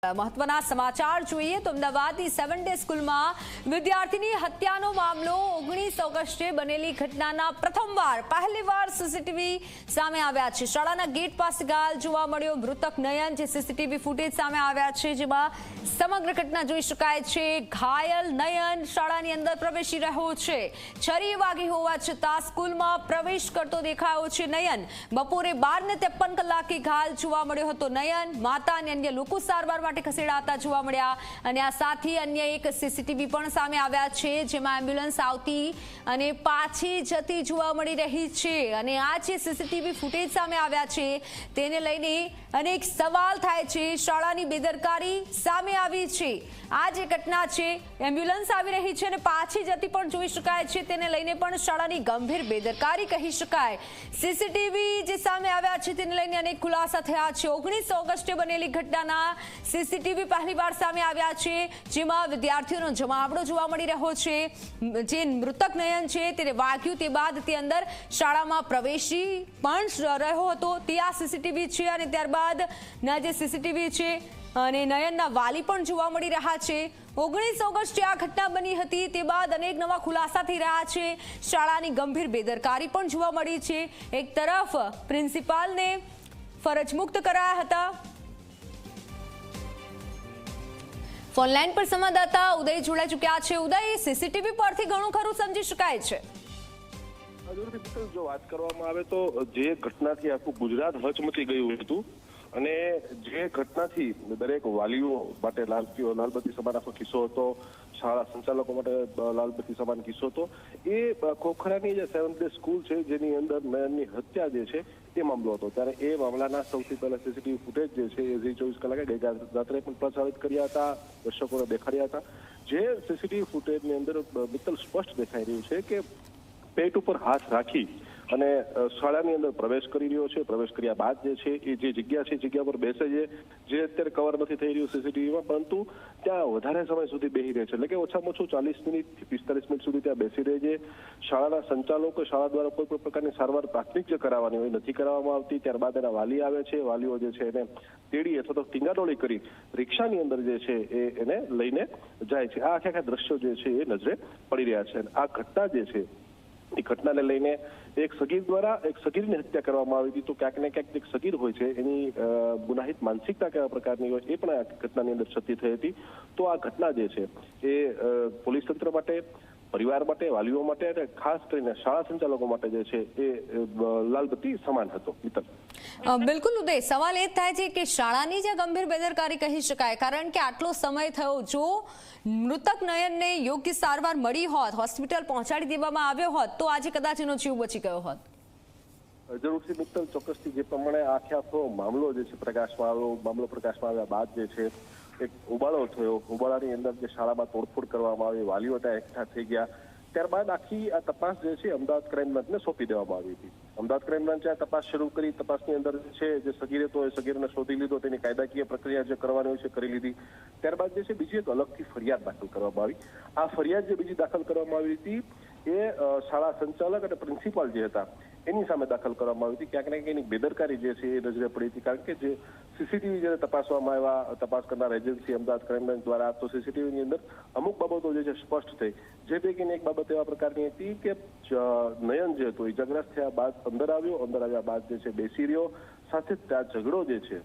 મહત્વના સમાચાર જોઈએ તો અમદાવાદની 7 ડે સ્કૂલમાં વિદ્યાર્થીની હત્યાનો મામલો 19 ઓગસ્ટે બનેલી ઘટનાના પહેલીવાર સીસીટીવી સામે આવ્યા છે। શાળાના ગેટ પાસે ઘાયલ જોવા મળ્યો મૃતક નયન, જે સીસીટીવી ફૂટેજ સામે આવ્યા છે, જેમાં સમગ્ર ઘટના જોઈ શકાય છે। ઘાયલ નયન શાળાની અંદર પ્રવેશી રહ્યો છે, છરી વાગી હોવા છતાં સ્કૂલમાં પ્રવેશ કરતો દેખાયો છે। નયન બપોરે 12:53 કલાકે ઘાયલ જોવા મળ્યો હતો। નયન માતા અને અન્ય લોકો સારવાર ખસેડાતા જોવા મળ્યા અને આ સાથે અન્ય એક સીસીટીવી પણ સામે આવ્યા છે, જેમાં એમ્બ્યુલન્સ આવતી અને પાછી જતી જોવા મળી રહી છે અને આ જે સીસીટીવી ફૂટેજ સામે આવ્યા છે તેને લઈને અનેક સવાલ થાય છે। શાળાની બેદરકારી સામે આવી છે। આ જે ઘટના છે, એમ્બ્યુલન્સ આવી રહી છે અને પાછી જતી પણ જોઈ શકાય છે, તેને લઈને પણ શાળાની ગંભીર બેદરકારી કહી શકાય। સીસીટીવી જે સામે આવ્યા છે તેને લઈને અનેક ખુલાસા થયા છે। 19 ઓગસ્ટે બનેલી ઘટનાના સીસીટીવી પહેલીવાર સામે આવ્યા છે, જેમાં વિદ્યાર્થીઓનો જમાવડો જોવા મળી રહ્યો છે। જે મૃતક નયન છે તેને વાગ્યું તે બાદ તે અંદર શાળામાં પ્રવેશી પણ રહ્યો હતો, તે આ સીસીટીવી છે અને ત્યારબાદ ના જે સીસીટીવી છે અને નયનના વાલી પણ જોવા મળી રહ્યા છે। 19 ઓગસ્ટે આ ઘટના બની હતી, તે બાદ અનેક નવા ખુલાસા થઈ રહ્યા છે। શાળાની ગંભીર બેદરકારી પણ જોવા મળી છે। એક તરફ પ્રિન્સિપાલને ફરજ મુક્ત કરાયા હતા। ફોનલાઈન પર સંવાદદાતા ઉદય જોડાઈ ચુક્યા છે। ઉદય, સીસીટીવી પરથી ઘણું ખરું સમજી શકાય છે। જો વાત કરવામાં આવે તો જે ઘટનાથી આખું ગુજરાત હચમચી ગયું હતું અને જે ઘટનાથી દરેક વાલીઓ માટે લાલબત્તી સમાન આખો કિસ્સો હતો, શાળા સંચાલકો માટે લાલબત્તી સમાન કિસ્સો હતો, એ ખોખરાની જે 7th ડે સ્કૂલ છે જેની અંદર નયનની હત્યા જે છે એ મામલો હતો। ત્યારે એ મામલાના સૌથી પહેલા સીસીટીવી ફૂટેજ જે છે એ 24 કલાકે ગઈ રાત્રે પણ પ્રસારિત કર્યા હતા, દર્શકોને દેખાડ્યા હતા। જે સીસીટીવી ફૂટેજની અંદર મિત્તલ સ્પષ્ટ દેખાઈ રહ્યું છે કે પેટ ઉપર હાથ રાખી અને શાળાની અંદર પ્રવેશ કરી રહ્યો છે। પ્રવેશ કર્યા બાદ જે છે એ જે જગ્યા છે જગ્યા પર બેસે છે, જે અત્યારે કવર નથી થઈ રહ્યું સીસીટીવીમાં, પરંતુ ત્યાં વધારે સમય સુધી બેસી રહે છે, એટલે કે ઓછામાં ઓછું 40 મિનિટથી 45 મિનિટ સુધી ત્યાં બેસી રહે છે। શાળાના સંચાલકો શાળા દ્વારા કોઈ પણ પ્રકારની સારવાર પ્રાથમિક જે કરાવવાની હોય નથી કરવામાં આવતી। ત્યારબાદ એના વાલી આવે છે, વાલીઓ જે છે એને તેડી અથવા તો ટીંગાટોળી કરી રિક્ષાની અંદર જે છે એ એને લઈને જાય છે। આ આખા દ્રશ્યો જે છે એ નજરે પડી રહ્યા છે। આ ઘટના જે છે એ ઘટનાને લઈને એક સગીર દ્વારા એક સગીરની હત્યા કરવામાં આવી હતી, તો ક્યાંક ને ક્યાંક એક સગીર હોય છે એની ગુનાહિત માનસિકતા કેવા પ્રકારની હોય એ પણ આ ઘટનાની અંદર છતી થઈ હતી। તો આ ઘટના જે છે એ પોલીસ તંત્ર માટે, પરિવાર માટે, વાલીઓ માટે અને ખાસ કરીને શાળા સંચાલકો માટે જે છે એ લાલબત્તી સમાન હતો। બિલકુલ ઉદય, સવાલ એ થાય છે કે શાળાની જે ગંભીર બેદરકારી કહી શકાય, કારણ કે આટલો સમય થયો, જો મૃતક નયનને યોગ્ય સારવાર મળી હોત, હોસ્પિટલ પહોંચાડી દેવામાં આવ્યો હોત તો આજે કદાચ એનો જીવ બચી ગયો હોત। જરૂરથી મિત્તલ, ચોક્કસથી જે પ્રમાણે આખો મામલો જે છે મામલો પ્રકાશમાં આવ્યા બાદ જે છે એક ઉબાળો થયો। ઉબાળાની અંદર જે શાળામાં તોડફોડ કરવામાં આવી, વાલીઓ ત્યાં એકઠા થઈ ગયા, ત્યારબાદ આખી આ તપાસ જે છે અમદાવાદ ક્રાઇમ બ્રાન્ચને સોંપી દેવામાં આવી હતી। અમદાવાદ ક્રાઇમ બ્રાન્ચે આ તપાસ શરૂ કરી। તપાસની અંદર છે જે સગીર હતો એ સગીરને શોધી લીધો, તેની કાયદાકીય પ્રક્રિયા જે કરવાની હોય છે કરી લીધી। ત્યારબાદ જે છે બીજી એક અલગથી ફરિયાદ દાખલ કરવામાં આવી। આ ફરિયાદ જે બીજી દાખલ કરવામાં આવી હતી એ શાળા સંચાલક અને પ્રિન્સિપાલ જે હતા એની સામે દાખલ કરવામાં આવી હતી। ક્યાંક ને ક્યાંક એની બેદરકારી જે છે એ નજરે પડી હતી, કારણ કે જે સીસીટીવી જે તપાસવામાં આવ્યા, તપાસ કરનાર એજન્સી અમદાવાદ ક્રાઇમ બ્રાન્ચ દ્વારા, તો સીસીટીવીની અંદર અમુક બાબતો જે છે સ્પષ્ટ થઈ। જે પૈકીની એક બાબત એવા પ્રકારની હતી કે નયન જે હતો ઇજાગ્રસ્ત થયા બાદ અંદર આવ્યા બાદ જે છે બેસી રહ્યો, સાથે ત્યાં ઝઘડો જે છે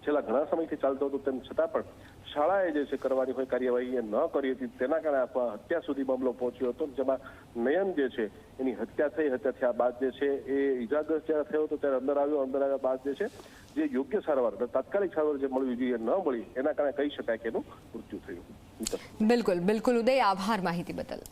છેલ્લા ઘણા સમયથી ચાલતો હતો, તેમ છતાં પણ શાળાએ જે છે કરવાની હોય કાર્યવાહી એ ન કરી હતી, તેના કારણે હત્યા સુધી મામલો પહોંચ્યો હતો, જેમાં નયન જે છે એની હત્યા થઈ। હત્યા થયા બાદ જે છે એ ઇજાગ્રસ્ત જ્યારે થયો હતો ત્યારે અંદર આવ્યા બાદ જે છે જે યોગ્ય સારવાર, તાત્કાલિક સારવાર જે મળવી જોઈએ ન મળી, એના કારણે કહી શકાય કે એનું મૃત્યુ થયું। બિલકુલ ઉદય, આભાર માહિતી બદલ।